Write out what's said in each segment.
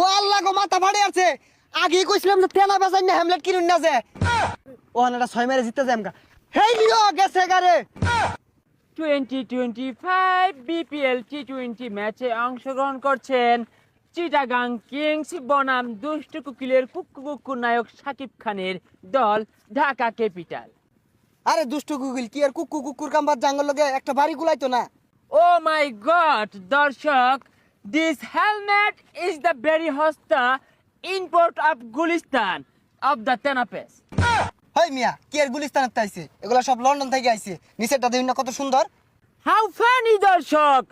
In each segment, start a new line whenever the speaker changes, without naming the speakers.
ও আল্লাহ গো মাথা ফাড়ে আছে। আগে কইছিলাম যে তেনা বেচাই না হ্যামলেট কিনুন না যে। ও আনাটা 6 মেরে জিততে যামগা। হেই লিও গেছে গারে।
2025 বিপিএল টি20 ম্যাচে অংশগ্রহণ করছেন চিটাগাং কিংস বনাম দুষ্টু কুকিলের কুক্কু নায়ক শাকিব খানের দল ঢাকা ক্যাপিটাল।
আরে দুষ্ট গুগল কি আর কুকু কুকুর কামবার জাঙ্গল লগে একটা বাড়ি গুলাইতো না।
ও মাই গড দর্শক, this helmet is the very হস্তা import of Gulistan of the তেনাপেস।
হই মিয়া কি আর গুলিস্তানের তাইছে, এগুলা সব লন্ডন থেকে আইছে। নিচেরটা দেখুন না কত সুন্দর।
হাউ ফানি দর্শক,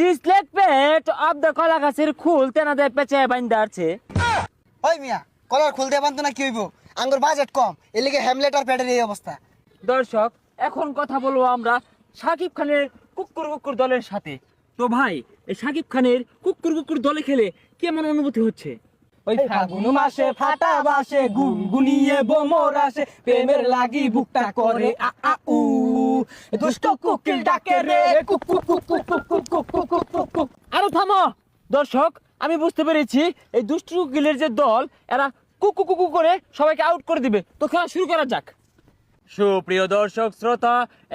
this leg pet of the কলা গাছের খুল তেনাদের পেঁচে বাইন্দা আছে।
হই মিয়া কলার খুলতে বানতো না কি হইব, আঙ্গুর বাজেট কম, এর লিগে হ্যামলেট আর প্যাডের এই অবস্থা।
দর্শক এখন কথা বলবো আমরা শাকিব খানের কুকুর দলের সাথে। তো ভাই এই শাকিব খানের কুকুর দলে খেলে কেমন অনুভূতি হচ্ছে?
ওই ফাগুন মাসে ফাটা বাসে গুনগুনিয়ে বোমর আসে, প্রেমের লাগি বুকটা করে আ আ উ, দুষ্ট কুকিল ডাকে রে কুকু কুকু কুকু কুকু কুকু কুকু।
আরো থামো দর্শক, আমি বুঝতে পেরেছি এই দুষ্টু কুকিলের যে দল এরা কুকু করে সবাইকে আউট করে দিবে। তো খেলা শুরু করা যাক। সুপ্রিয় দর্শক শ্রোতা,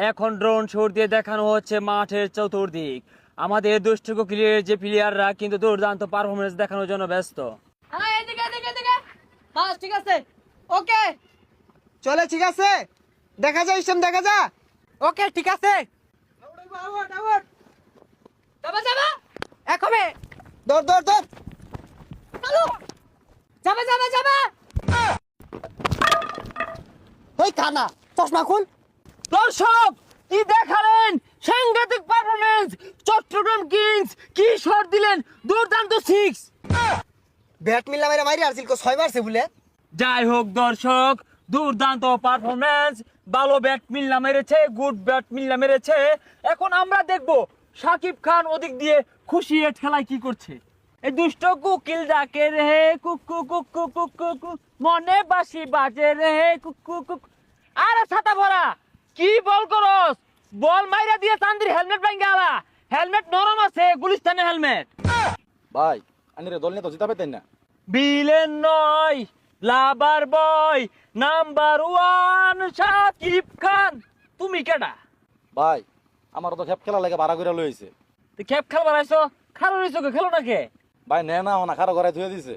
এখন ড্রোন শট দিয়ে দেখানো হচ্ছে মাঠের চতুর্দিক। আমাদের দুষ্টু কুকিলের যে প্লেয়াররা কিন্তু দুর্দান্ত পারফরমেন্স দেখানোর জন্য ব্যস্ত।
ঠিক আছে, ওকে
চলে ঠিক আছে, দেখা যায় ইসম দেখা যা।
ওকে ঠিক আছে, যাবা যাবা একবে
দৌড় দৌড় দৌড়।
চালু, যাবা যাবা যাবা।
ওই কানা চশমা খুল।
দর্শক কি দেখালেন, সাংঘাতিক পারফরমেন্স। চট্টগ্রাম কিংস কি শট দিলেন, দুর্দান্ত সিক্স।
ব্যাট মিললাম এরা মাইরে আসছিল 6 মারছে বলে।
যাই হোক দর্শক, দুর্দান্ত পারফরমেন্স, ভালো ব্যাট মিল্লা মেরেছে, গুড ব্যাট মিল্লা মেরেছে। এখন আমরা দেখব শাকিব খান ওদিক দিয়ে খুশি এ ঠেলায় কি করছে। এই দুষ্ট কুকিল ডাকে রে কুকু কুকু কুকু কুকু, মনে বাসি বাজে রে কুকু কুকু। আরে ছাতা ভরা কি বল করস, বল মাইরা দিয়ে চান্দির হেলমেট ভাঙ্গা আলা। হেলমেট নরম আছে, গুলিস্তানের হেলমেট।
ভাই আনিরে দল নিয়ে তো জিতা পেতেন না।
বিলেন নয় লাভার বয় নাম্বার 1 শাকিব খান। তুমি কেডা?
ভাই আমার তো খেপ খেলা লাগে ভাড়া করে লইছে।
তুই খেপ খেলবার আইছো, খারো রইছো কে, খেলো না কে?
ভাই নে না না খারো ঘরে ধুয়ে দিছে।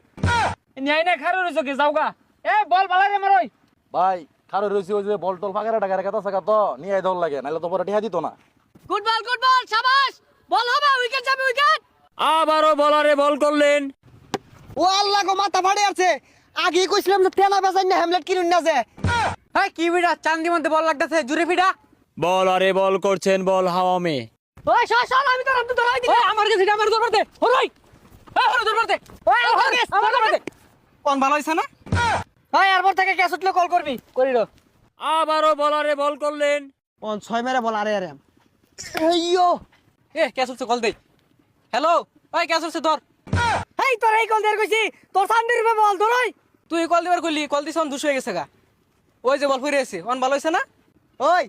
ন্যায় না খারো রইছো কে, যাওগা। এ বল বালাই রে মারই।
ভাই খারো রইছে ওই যে বল টল ফাঁকা টাকা কাটা থাকা তো নিয়ে দল লাগে, নাহলে তো পরে টিহা দিত না।
গুড বল শাবাশ, বল হবে, উইকেট যাবে উইকেট।
আবারও বলারে বল করলেন।
ও আল্লাহ গো মাথা ফাড়ে আছে। আগে কইছিলাম যে তেনা বেচাই না হ্যামলেট কিনুন না যে।
হ্যাঁ কি বিড়া চান্দি মধ্যে বল লাগতেছে, জুরে ফিডা।
বলারে বল করছেন, বল হাওয়া মে।
ওই শাসন আমি তো রামতে ধরাই দিই। আমার কাছে আমার দরবার দে হরই, এই হরই দরবার দে, ওই আমার দরবার দে।
কোন ভালো হইছে না?
ভাই এরপর থেকে ক্যাচ উঠলে কল করবি, করি রে।
আবারও বলারে বল করলেন।
কোন 6 মেরে বল আরে আরে। এইয়ো
এ ক্যাচ উঠছে, কল দে। হ্যালো ওই ক্যাচ উঠছে ধর। এই তোর এই কল দেয়ার কইছি, তোর সামনে রূপে বল ধরই। তুই কল দিবার কইলি, কল দিছন 200 হয়ে গেছে গা। ওই যে বল ফিরে এসে অন ভালো হইছে না?
ওই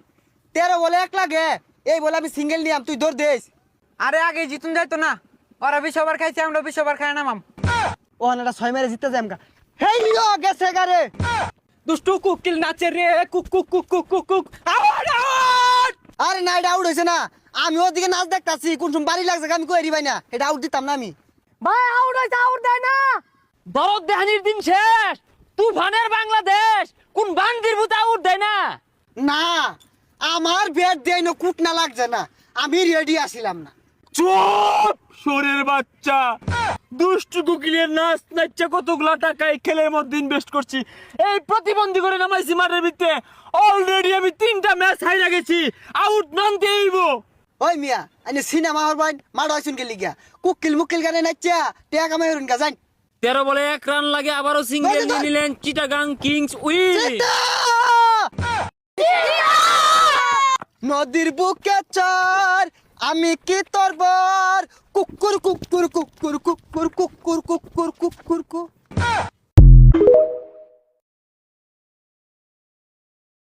13 বলে 1 লাগে, এই বলে আমি সিঙ্গেল নিয়াম, তুই দৌড় দেস।
আরে আগে জিতুন যাইতো না, ওরা 20 ওভার খাইছে, আমরা 20 ওভার খাই না মাম।
ও আনাটা 6 মেরে জিততে যামগা। হেই লিও গেছে গারে।
দুষ্টু কুকিল নাচে রে cook cook cook cook cook cook. Out out.
আরে না এটা আউট হইছে না, আমি ওদিকে নাচ দেখতাছি, কোন সময় বাড়ি লাগছে আমি কই ভাই না, এটা আউট দিতাম না আমি।
ভাই আউট হইছে, আউট দেয় না।
দরদ দেহানির দিন শেষ, তুফানের বাংলাদেশ কোন বান্দির ভূত আউট দেয় না।
না আমার ব্যাট দেয় না, কুট না লাগছে না, আমি রেডি আসিলাম না।
চুপ শোরের বাচ্চা, দুষ্টু কুকিলের নাচ নাচছে কতগুলা টাকা এই খেলের মধ্যে ইনভেস্ট করছি, এই প্রতিবন্ধী করে নামাইছি মাঠের ভিতরে। অলরেডি আমি 3টা ম্যাচ হাইরা গেছি, আউট নাম দেইব।
ওই মিয়া আনি সিনেমা হল বাইন মাড হইছুন কে লিগা, কুকিল মুকিল গানে নাচা টিয়া কামাই হরুন গা যাই।
13 বলে 1 রান লাগে, আবারও সিঙ্গেল নিয়ে নিলেন চিটাগাং কিংস উইন।
নদীর বুকে চর আমি কি তোর বর, কুকুর কুকুর কুকুর কুকুর কুকুর কুকুর কুকুর কুকুর।